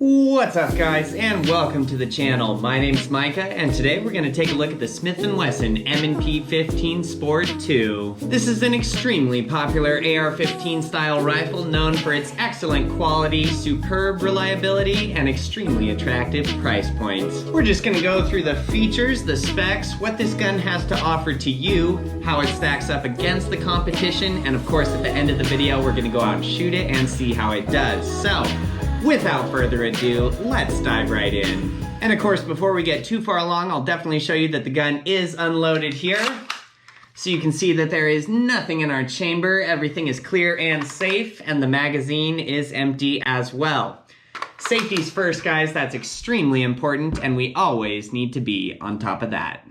What's up guys, and welcome to the channel. My name's Micah, and today we're going to take a look at the Smith and Wesson M&P 15 Sport 2. This is an extremely popular AR-15 style rifle known for its excellent quality, superb reliability, and extremely attractive price points. We're just going to go through the features, the specs, what this gun has to offer to you, how it stacks up against the competition, and of course at the end of the video we're going to go out and shoot it and see how it does. So, without further ado, let's dive right in. And of course, before we get too far along, I'll definitely show you that the gun is unloaded here. So you can see that there is nothing in our chamber, everything is clear and safe, and the magazine is empty as well. Safety's first, guys, that's extremely important, and we always need to be on top of that.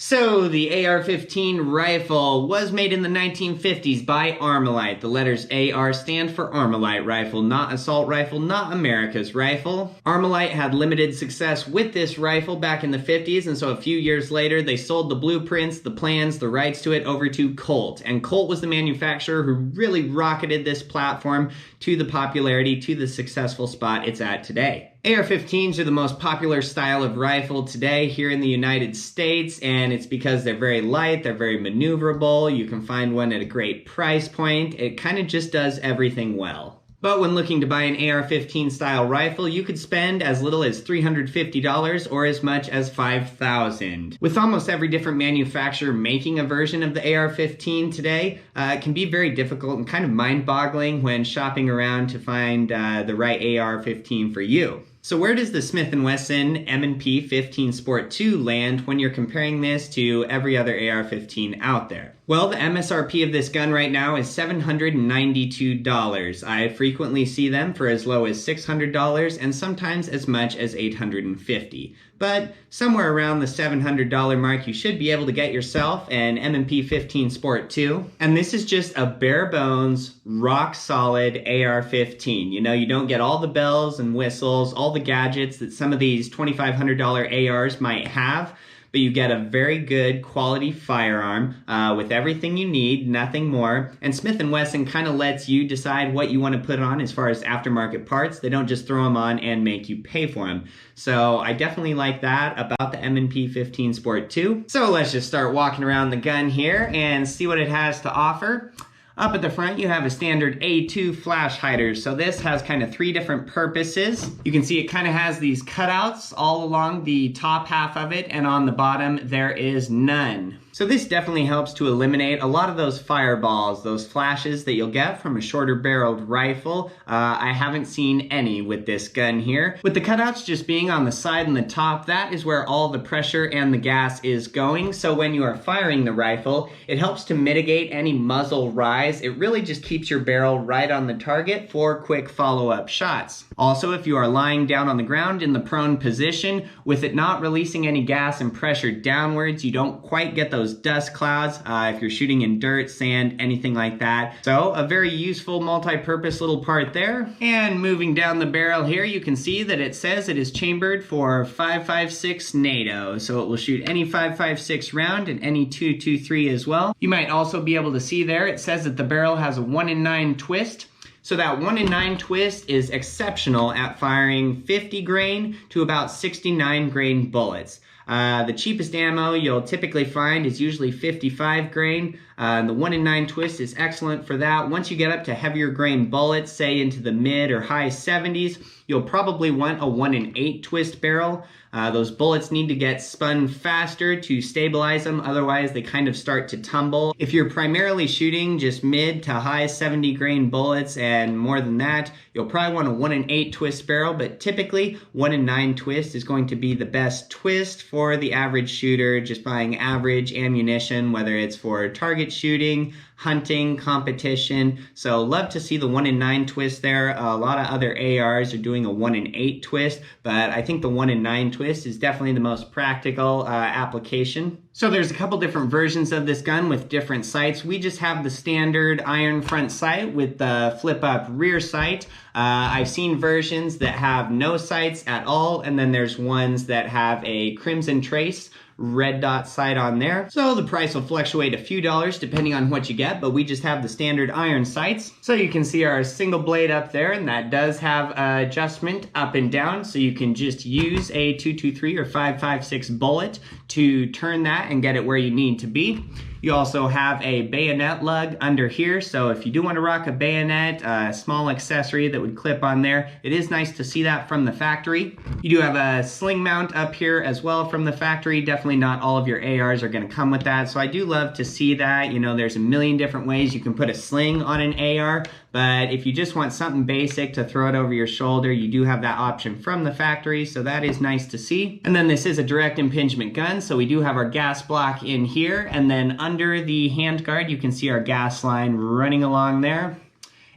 So, the AR-15 rifle was made in the 1950s by Armalite. The letters AR stand for Armalite rifle, not assault rifle, not America's rifle. Armalite had limited success with this rifle back in the 50s, and so a few years later they sold the blueprints, the plans, the rights to it over to Colt. And Colt was the manufacturer who really rocketed this platform to the popularity, to the successful spot it's at today. AR-15s are the most popular style of rifle today here in the United States, and it's because they're very light, they're very maneuverable, you can find one at a great price point, it kind of just does everything well. But when looking to buy an AR-15 style rifle, you could spend as little as $350 or as much as $5,000. With almost every different manufacturer making a version of the AR-15 today, it can be very difficult and kind of mind-boggling when shopping around to find the right AR-15 for you. So where does the Smith and Wesson M&P 15 Sport 2 land when you're comparing this to every other AR-15 out there? Well, the MSRP of this gun right now is $792. I frequently see them for as low as $600 and sometimes as much as $850. But somewhere around the $700 mark, you should be able to get yourself an M&P 15 Sport 2. And this is just a bare bones, rock solid AR-15. You know, you don't get all the bells and whistles, all the gadgets that some of these $2,500 ARs might have, but you get a very good quality firearm with everything you need, nothing more. And Smith and Wesson kind of lets you decide what you want to put on as far as aftermarket parts. They don't just throw them on and make you pay for them. So I definitely like that about the M&P 15 Sport 2. So let's just start walking around the gun here and see what it has to offer. Up at the front, you have a standard A2 flash hider. So this has kind of three different purposes. You can see it kind of has these cutouts all along the top half of it, and on the bottom, there is none. So this definitely helps to eliminate a lot of those fireballs, those flashes that you'll get from a shorter barreled rifle. I haven't seen any with this gun here. With the cutouts just being on the side and the top, that is where all the pressure and the gas is going. So when you are firing the rifle, it helps to mitigate any muzzle rise. It really just keeps your barrel right on the target for quick follow-up shots. Also, if you are lying down on the ground in the prone position, with it not releasing any gas and pressure downwards, you don't quite get those dust clouds if you're shooting in dirt, sand, anything like that. So a very useful multi-purpose little part there. And moving down the barrel here, you can see that it says it is chambered for 5.56 NATO. So it will shoot any 5.56 round and any .223 as well. You might also be able to see there, it says that the barrel has a 1 in 9 twist. So that 1 in 9 twist is exceptional at firing 50 grain to about 69 grain bullets. The cheapest ammo you'll typically find is usually 55 grain. The 1 in 9 twist is excellent for that. Once you get up to heavier grain bullets, say into the mid or high 70s, you'll probably want a 1 in 8 twist barrel. Those bullets need to get spun faster to stabilize them, otherwise they kind of start to tumble. If you're primarily shooting just mid to high 70 grain bullets and more than that, you'll probably want a 1 in 8 twist barrel, but typically 1 in 9 twist is going to be the best twist for the average shooter, just buying average ammunition, whether it's for target shooting, hunting, competition. So love to see the 1 in 9 twist there. A lot of other ARs are doing a 1 in 8 twist, but I think the 1 in 9 twist is definitely the most practical application. So there's a couple different versions of this gun with different sights. We just have the standard iron front sight with the flip up rear sight. I've seen versions that have no sights at all, and then there's ones that have a crimson trace red dot sight on there. So the price will fluctuate a few dollars depending on what you get, but we just have the standard iron sights. So you can see our single blade up there, and that does have adjustment up and down, so you can just use a 223 or 556 bullet to turn that and get it where you need to be. You also have a bayonet lug under here, so if you do want to rock a bayonet, a small accessory that would clip on there, it is nice to see that from the factory. You do have a sling mount up here as well from the factory. Definitely not all of your ARs are going to come with that, so I do love to see that. You know, there's a million different ways you can put a sling on an AR, but if you just want something basic to throw it over your shoulder, you do have that option from the factory, so that is nice to see. And then this is a direct impingement gun, so we do have our gas block in here, and then under the handguard you can see our gas line running along there.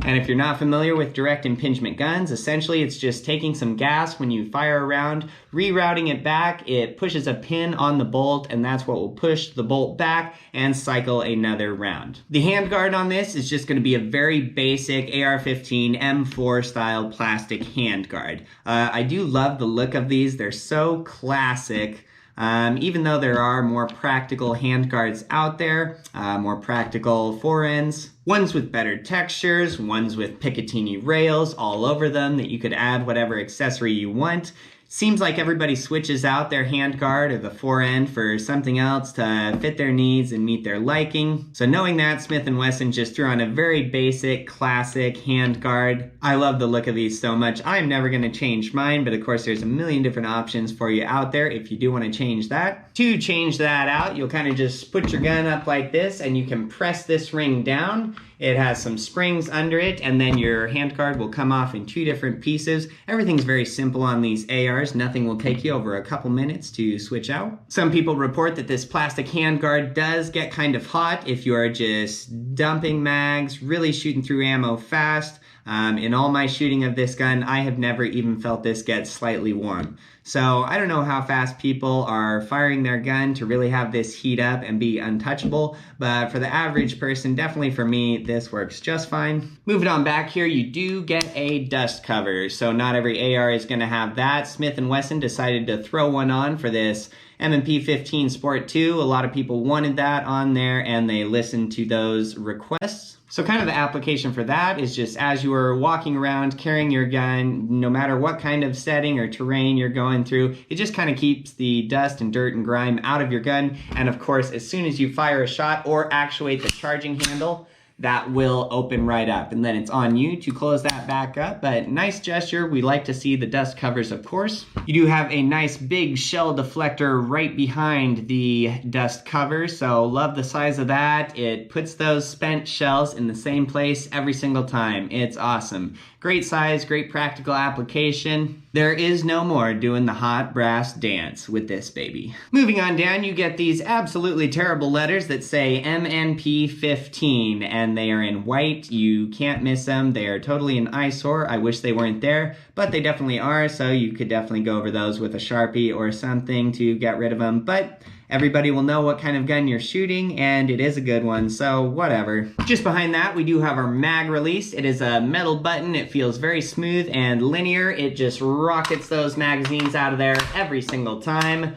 And if you're not familiar with direct impingement guns, essentially it's just taking some gas when you fire a round, rerouting it back, it pushes a pin on the bolt, and that's what will push the bolt back and cycle another round. The handguard on this is just going to be a very basic AR-15 M4 style plastic handguard. I do love the look of these, they're so classic. Even though there are more practical handguards out there, more practical forends, ones with better textures, ones with Picatinny rails all over them that you could add whatever accessory you want. Seems like everybody switches out their handguard or the forend for something else to fit their needs and meet their liking. So knowing that, Smith and Wesson just threw on a very basic, classic handguard. I love the look of these so much. I'm never going to change mine, but of course there's a million different options for you out there if you do want to change that. To change that out, you'll kind of just put your gun up like this and you can press this ring down. It has some springs under it, and then your handguard will come off in two different pieces. Everything's very simple on these ARs. Nothing will take you over a couple minutes to switch out. Some people report that this plastic handguard does get kind of hot if you are just dumping mags, really shooting through ammo fast. In all my shooting of this gun, I have never even felt this get slightly warm. So I don't know how fast people are firing their gun to really have this heat up and be untouchable, but for the average person, definitely for me, this works just fine. Moving on back here, you do get a dust cover. So not every AR is gonna have that. Smith and Wesson decided to throw one on for this M&P 15 Sport 2. A lot of people wanted that on there and they listened to those requests. So kind of the application for that is just as you are walking around carrying your gun, no matter what kind of setting or terrain you're going through, it just kind of keeps the dust and dirt and grime out of your gun. And of course, as soon as you fire a shot or actuate the charging handle, that will open right up, and then it's on you to close that back up. But nice gesture. We like to see the dust covers, of course. You do have a nice big shell deflector right behind the dust cover, so love the size of that. It puts those spent shells in the same place every single time. It's awesome. Great size, great practical application. There is no more doing the hot brass dance with this baby. Moving on down, you get these absolutely terrible letters that say M&P 15, and they are in white. You can't miss them. They are totally an eyesore. I wish they weren't there, but they definitely are, so you could definitely go over those with a Sharpie or something to get rid of them. But everybody will know what kind of gun you're shooting, and it is a good one, so whatever. Just behind that, we do have our mag release. It is a metal button. It feels very smooth and linear. It just rockets those magazines out of there every single time.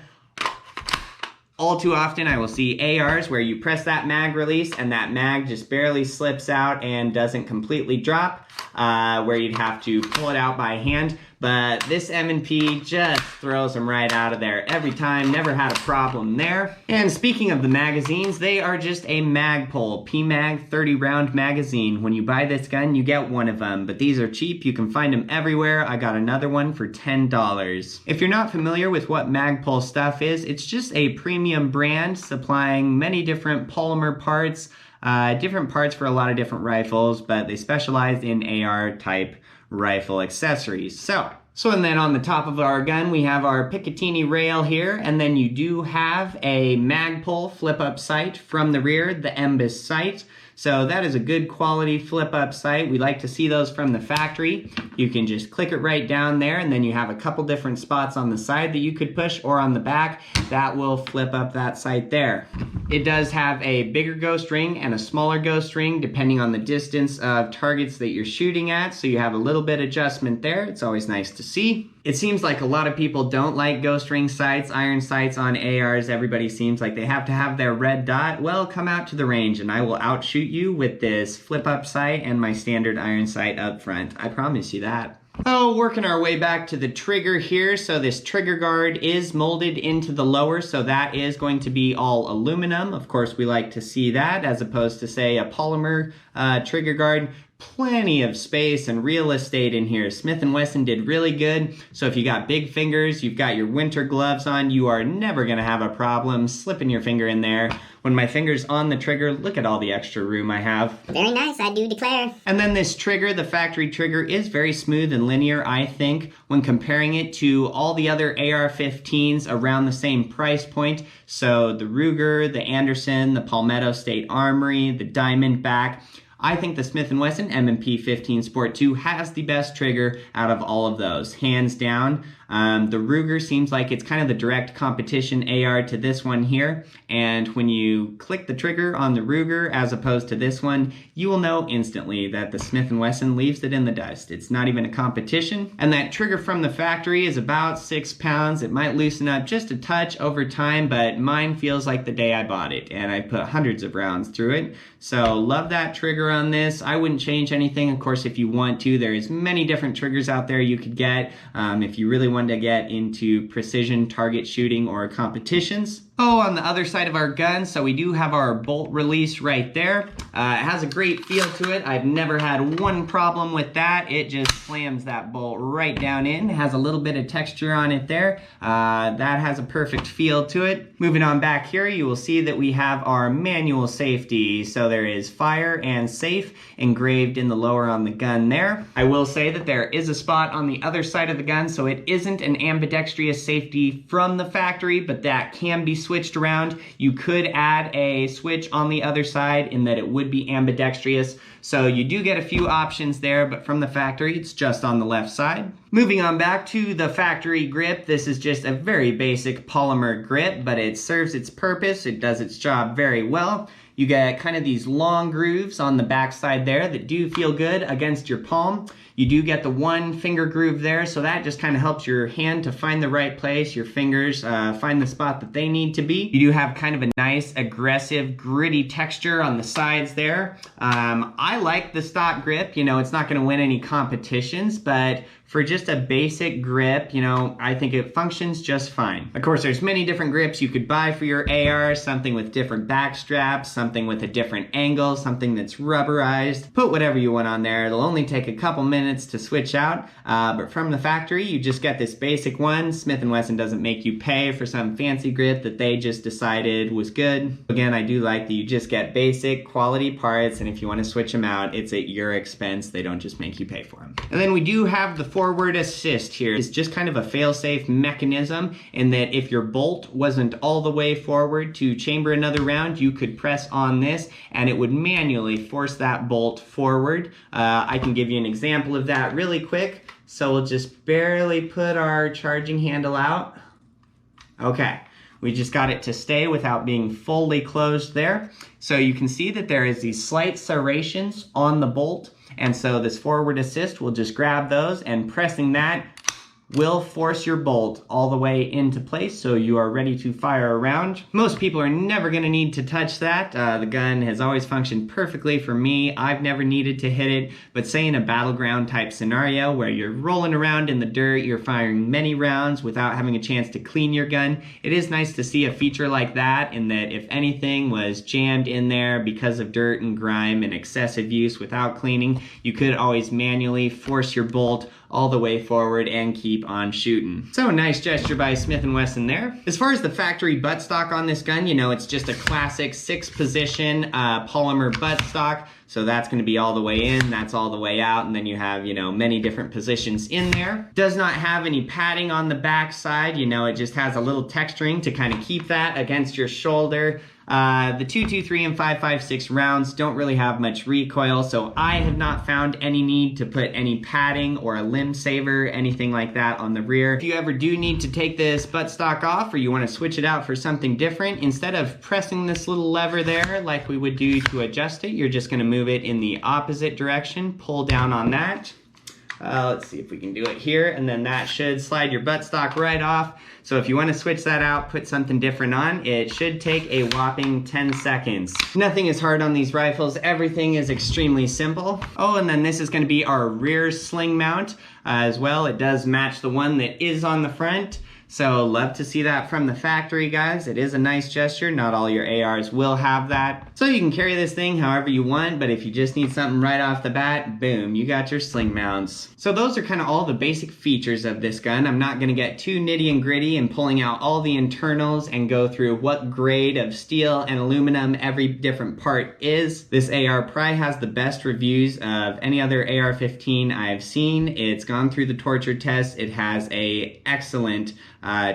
All too often, I will see ARs where you press that mag release and that mag just barely slips out and doesn't completely drop, where you'd have to pull it out by hand. But this M&P just throws them right out of there every time. Never had a problem there. And speaking of the magazines, they are just a Magpul PMag 30 round magazine. When you buy this gun, you get one of them, but these are cheap. You can find them everywhere. I got another one for $10. If you're not familiar with what Magpul stuff is, it's just a premium brand supplying many different polymer parts, different parts for a lot of different rifles, but they specialize in AR type rifle accessories. So and then on the top of our gun, we have our Picatinny rail here, and then you do have a Magpul flip-up sight from the rear, the Embus sight. So that is a good quality flip-up sight. We like to see those from the factory. You can just click it right down there, and then you have a couple different spots on the side that you could push, or on the back that will flip up that sight there. It does have a bigger ghost ring and a smaller ghost ring depending on the distance of targets that you're shooting at, so you have a little bit adjustment there. It's always nice to see. It seems like a lot of people don't like ghost ring sights, iron sights on ARs. Everybody seems like they have to have their red dot. Well, come out to the range and I will outshoot you with this flip-up sight and my standard iron sight up front. I promise you that. Oh, working our way back to the trigger here. So this trigger guard is molded into the lower, so that is going to be all aluminum. Of course, we like to see that as opposed to, say, a polymer trigger guard. Plenty of space and real estate in here. Smith and Wesson did really good. So if you got big fingers, you've got your winter gloves on, you are never gonna have a problem slipping your finger in there. When my finger's on the trigger, look at all the extra room I have. Very nice, I do declare. And then this trigger, the factory trigger, is very smooth and linear, I think, when comparing it to all the other AR-15s around the same price point. So the Ruger, the Anderson, the Palmetto State Armory, the Diamondback. I think the Smith and Wesson M&P 15 Sport 2 has the best trigger out of all of those, hands down. The Ruger seems like it's kind of the direct competition AR to this one here, and when you click the trigger on the Ruger as opposed to this one, you will know instantly that the Smith and Wesson leaves it in the dust. It's not even a competition, and that trigger from the factory is about 6 pounds. It might loosen up just a touch over time, but mine feels like the day I bought it, and I put hundreds of rounds through it. So love that trigger on this. I wouldn't change anything. Of course, if you want to, there's many different triggers out there you could get if you really want to get into precision target shooting or competitions. Oh, on the other side of our gun, so we do have our bolt release right there. It has a great feel to it. I've never had one problem with that. It just slams that bolt right down in. It has a little bit of texture on it there. That has a perfect feel to it. Moving on back here, you will see that we have our manual safety. So there is fire and safe engraved in the lower on the gun there. I will say that there is a spot on the other side of the gun, so it isn't an ambidextrous safety from the factory, but that can be switched around. You could add a switch on the other side in that it would be ambidextrous. So you do get a few options there, but from the factory, it's just on the left side. Moving on back to the factory grip, this is just a very basic polymer grip, but it serves its purpose. It does its job very well. You get kind of these long grooves on the back side there that do feel good against your palm. You do get the one finger groove there, so that just kind of helps your hand to find the right place, your fingers find the spot that they need to be. You do have kind of a nice, aggressive, gritty texture on the sides there. I like the stock grip. You know, it's not going to win any competitions, but for just a basic grip, you know, I think it functions just fine. Of course, there's many different grips you could buy for your AR, something with different back straps, something with a different angle, something that's rubberized. Put whatever you want on there. It'll only take a couple minutes to switch out, but from the factory, you just get this basic one. Smith and Wesson doesn't make you pay for some fancy grip that they just decided was good. Again, I do like that you just get basic quality parts, and if you want to switch them out, it's at your expense. They don't just make you pay for them. And then we do have the forward assist here. It's just kind of a fail-safe mechanism in that if your bolt wasn't all the way forward to chamber another round, you could press on this and it would manually force that bolt forward. I can give you an example of that really quick. So we'll just barely put our charging handle out. Okay. We just got it to stay without being fully closed there. So you can see that there is these slight serrations on the bolt. And so this forward assist will just grab those, and pressing that will force your bolt all the way into place so you are ready to fire a round. Most people are never going to need to touch that. The gun has always functioned perfectly for me. I've never needed to hit it, but say in a battleground type scenario where you're rolling around in the dirt, you're firing many rounds without having a chance to clean your gun, it is nice to see a feature like that, in that if anything was jammed in there because of dirt and grime and excessive use without cleaning, you could always manually force your bolt all the way forward and keep on shooting. So nice gesture by Smith and Wesson there. As far as the factory buttstock on this gun, you know, it's just a classic 6-position polymer buttstock. So that's going to be all the way in, that's all the way out, and then you have, many different positions in there. Does not have any padding on the back side, it just has a little texturing to kind of keep that against your shoulder. The 223 and 556 rounds don't really have much recoil, so I have not found any need to put any padding or a limb saver, anything like that on the rear. If you ever do need to take this buttstock off or you want to switch it out for something different, instead of pressing this little lever there like we would do to adjust it, you're just going to move it in the opposite direction, pull down on that. Let's see if we can do it here, and then that should slide your buttstock right off. So if you want to switch that out, put something different on, it should take a whopping 10 seconds. Nothing is hard on these rifles. Everything is extremely simple. Oh, and then this is going to be our rear sling mount as well. It does match the one that is on the front. So love to see that from the factory, guys. It is a nice gesture. Not all your ARs will have that. So you can carry this thing however you want, but if you just need something right off the bat, boom, you got your sling mounts. So those are kind of all the basic features of this gun. I'm not gonna get too nitty and gritty and pulling out all the internals and go through what grade of steel and aluminum every different part is. This AR probably has the best reviews of any other AR-15 I've seen. It's gone through the torture test. It has a excellent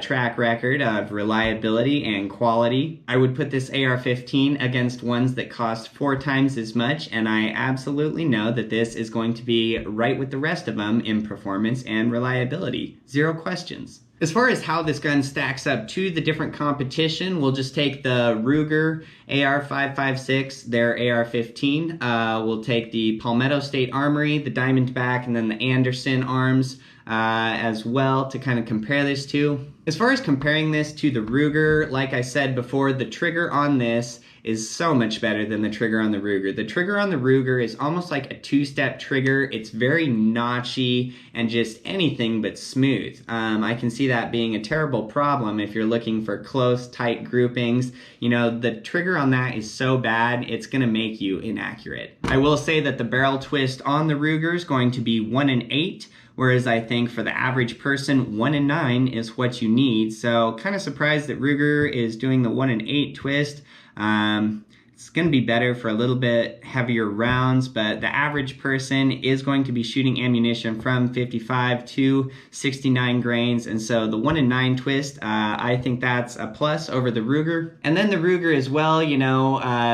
track record of reliability and quality. I would put this AR-15 against ones that cost 4 times as much, and I absolutely know that this is going to be right with the rest of them in performance and reliability. Zero questions. As far as how this gun stacks up to the different competition, we'll just take the Ruger AR-556, their AR-15. We'll take the Palmetto State Armory, the Diamondback, and then the Anderson arms as well to kind of compare this to. As far as comparing this to the Ruger, like I said before, the trigger on this is so much better than the trigger on the Ruger. The trigger on the Ruger is almost like a 2-step trigger. It's very notchy and just anything but smooth. I can see that being a terrible problem if you're looking for close, tight groupings. The trigger on that is so bad, it's gonna make you inaccurate. I will say that the barrel twist on the Ruger is going to be 1 in 8, whereas I think for the average person, 1 in 9 is what you need. So kind of surprised that Ruger is doing the 1 in 8 twist. It's going to be better for a little bit heavier rounds, but the average person is going to be shooting ammunition from 55 to 69 grains, and so the 1 in 9 twist, I think that's a plus over the Ruger. And then the Ruger as well,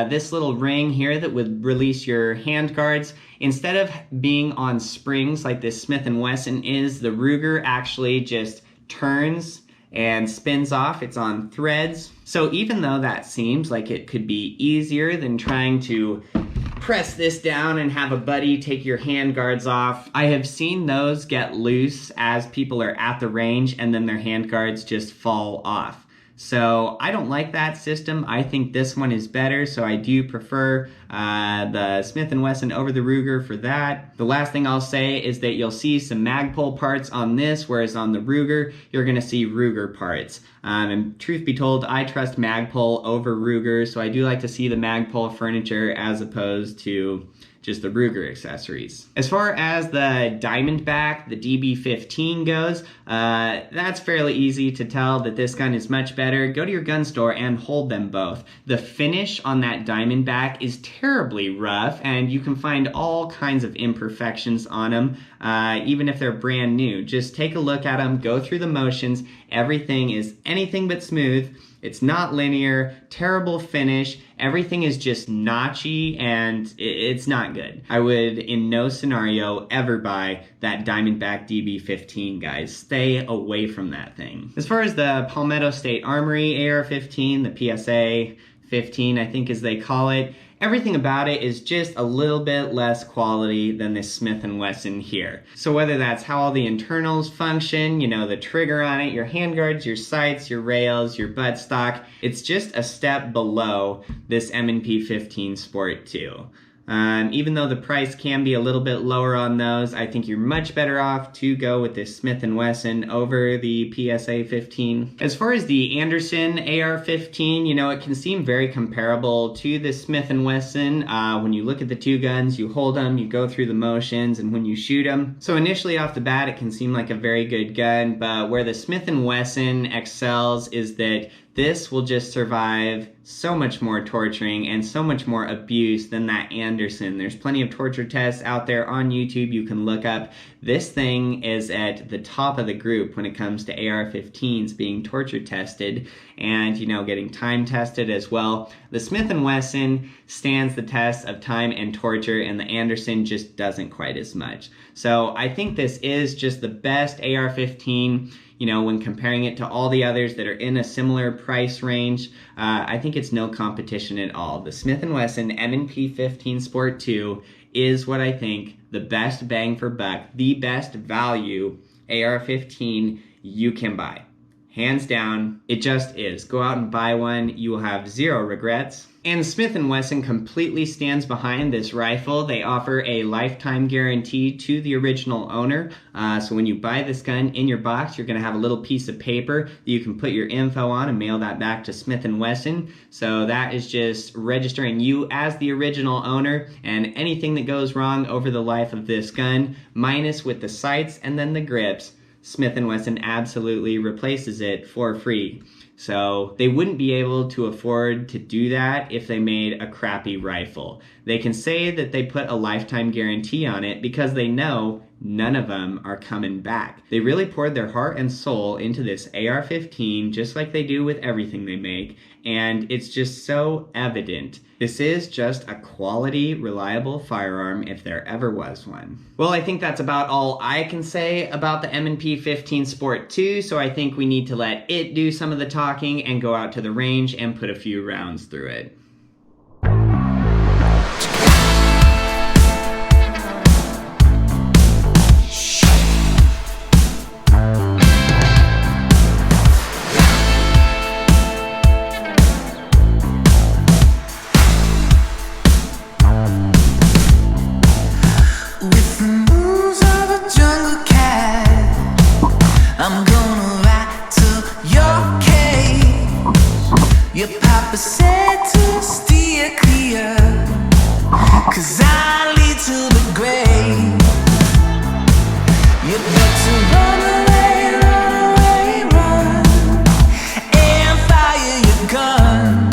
this little ring here that would release your hand guards, instead of being on springs like this Smith and Wesson is, the Ruger actually just turns and spins off. It's on threads. So even though that seems like it could be easier than trying to press this down and have a buddy take your hand guards off, I have seen those get loose as people are at the range and then their hand guards just fall off. So I don't like that system. I think this one is better, so I do prefer the Smith and Wesson over the Ruger for that. The last thing I'll say is that you'll see some Magpul parts on this, whereas on the Ruger, you're gonna see Ruger parts. And truth be told, I trust Magpul over Ruger, so I do like to see the Magpul furniture as opposed to just the Ruger accessories. As far as the Diamondback, the DB15 goes, that's fairly easy to tell that this gun is much better. Go to your gun store and hold them both. The finish on that Diamondback is terribly rough, and you can find all kinds of imperfections on them, even if they're brand new. Just take a look at them, go through the motions. Everything is anything but smooth. It's not linear, terrible finish. Everything is just notchy and it's not good. I would in no scenario ever buy that Diamondback DB15, guys. Stay away from that thing. As far as the Palmetto State Armory AR-15, the PSA 15, I think as they call it, everything about it is just a little bit less quality than this Smith and Wesson here. So whether that's how all the internals function, the trigger on it, your handguards, your sights, your rails, your buttstock, it's just a step below this M&P 15 Sport 2. Even though the price can be a little bit lower on those, I think you're much better off to go with this Smith and Wesson over the PSA 15. As far as the Anderson AR-15, it can seem very comparable to the Smith and Wesson. When you look at the two guns, you hold them, you go through the motions, and when you shoot them. So initially off the bat, it can seem like a very good gun, but where the Smith and Wesson excels is that this will just survive so much more torturing and so much more abuse than that Anderson. There's plenty of torture tests out there on YouTube you can look up. This thing is at the top of the group when it comes to AR-15s being torture tested and, you know, getting time tested as well. The Smith and Wesson stands the test of time and torture, and the Anderson just doesn't quite as much. So I think this is just the best AR-15, you know, when comparing it to all the others that are in a similar price range. I think it's no competition at all. The Smith and Wesson M&P 15 Sport 2 is what I think the best bang for buck, the best value AR-15 you can buy. Hands down, it just is. Go out and buy one. You will have zero regrets. And Smith & Wesson completely stands behind this rifle. They offer a lifetime guarantee to the original owner. So when you buy this gun in your box, you're gonna have a little piece of paper that you can put your info on and mail that back to Smith & Wesson. So that is just registering you as the original owner, and anything that goes wrong over the life of this gun, minus with the sights and then the grips, Smith & Wesson absolutely replaces it for free. So they wouldn't be able to afford to do that if they made a crappy rifle. They can say that they put a lifetime guarantee on it because they know none of them are coming back. They really poured their heart and soul into this AR-15 just like they do with everything they make, and it's just so evident. This is just a quality, reliable firearm if there ever was one. Well, I think that's about all I can say about the M&P 15 Sport 2, so I think we need to let it do some of the talking and go out to the range and put a few rounds through it. I'm gonna ride to your cave. Your papa said to steer clear, 'cause I lead to the grave. You better run away, run, and fire your gun.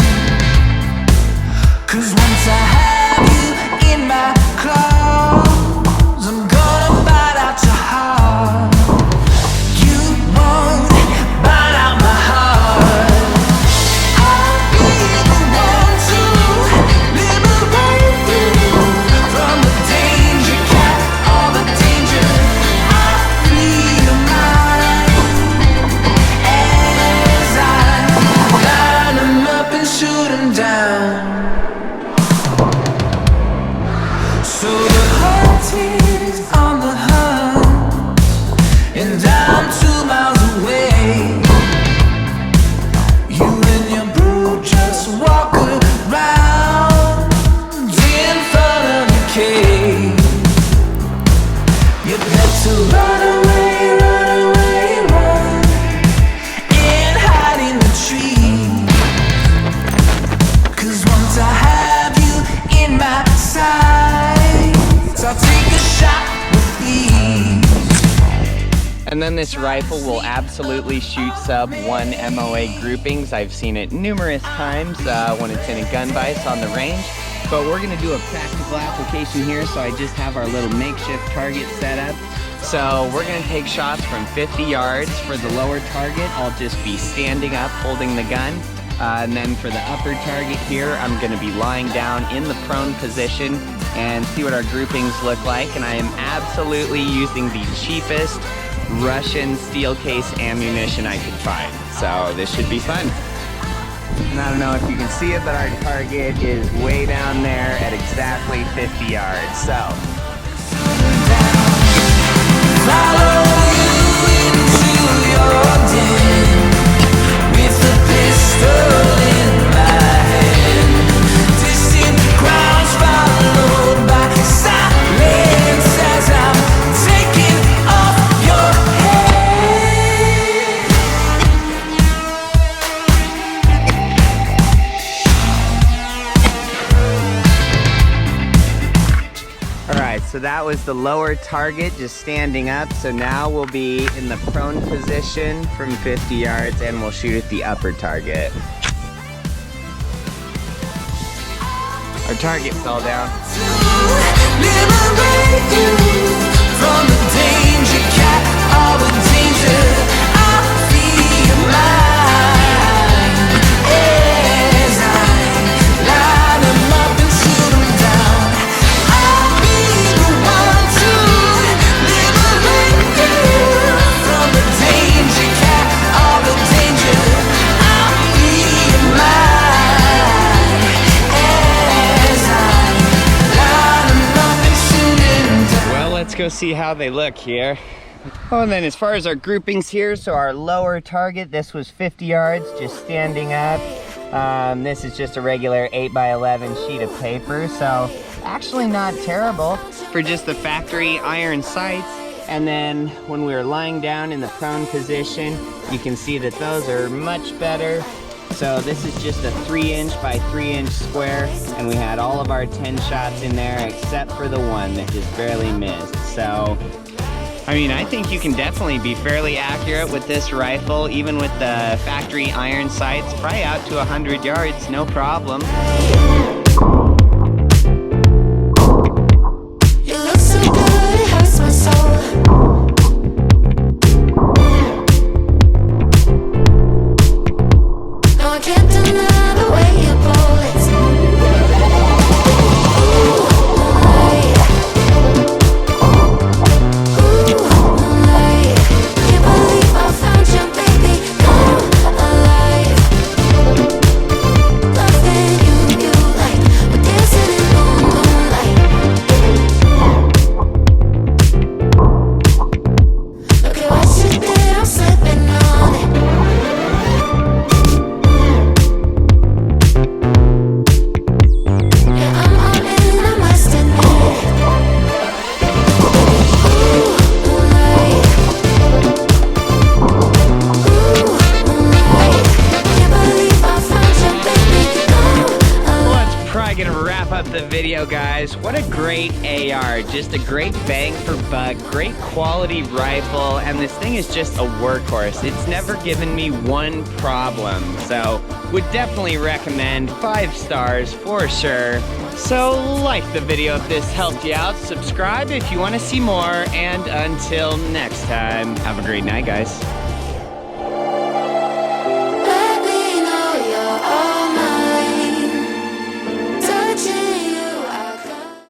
'Cause once I have you in my claws, I'm gonna bite out your heart. And then this rifle will absolutely shoot sub 1 MOA groupings. I've seen it numerous times when it's in a gun vise on the range. But we're gonna do a practical application here, so I just have our little makeshift target set up. So we're gonna take shots from 50 yards. For the lower target, I'll just be standing up holding the gun. And then for the upper target here, I'm gonna be lying down in the prone position and see what our groupings look like. And I am absolutely using the cheapest Russian steel case ammunition I could find. So this should be fun. And I don't know if you can see it, but our target is way down there at exactly 50 yards. So follow you into your den with a pistol in my hand. Distant crowds followed by silence as I'm taking off your head. Alright, So that was the lower target, just standing up. So now we'll be in the prone position from 50 yards and we'll shoot at the upper target. Our target fell down. Liberate you from the danger, cat of the danger. I feel mine as I line them up and shoot them down. I'll be the one to liberate you from the danger, cat of the danger. I feel mine as I line them up and shoot them down. Well, let's go see how they look here. Oh, and then as far as our groupings here, so our lower target, this was 50 yards, just standing up. This is just a regular 8x11 sheet of paper, so actually not terrible for just the factory iron sights. And then when we were lying down in the prone position, you can see that those are much better. So this is just a 3" by 3" square, and we had all of our 10 shots in there except for the one that just barely missed. So, I mean, I think you can definitely be fairly accurate with this rifle, even with the factory iron sights, probably out to 100 yards, no problem. You look so good, it hurts my soul. No, I can't deny the way you pull it. Can't believe I found you, baby. Come alive. Loving you like we're dancing in moonlight. Look at what you did, I'm slipping on it. Yeah, I'm all in, I must admit. Can't believe I found you, baby. Well, that's probably gonna wrap up the video, guys. What a great AR, just a great bang for buck, great quality rifle, and this thing is just a workhorse. It's never given me one problem, so would definitely recommend 5 stars for sure. So like the video if this helped you out, subscribe if you want to see more, and until next time, have a great night, guys.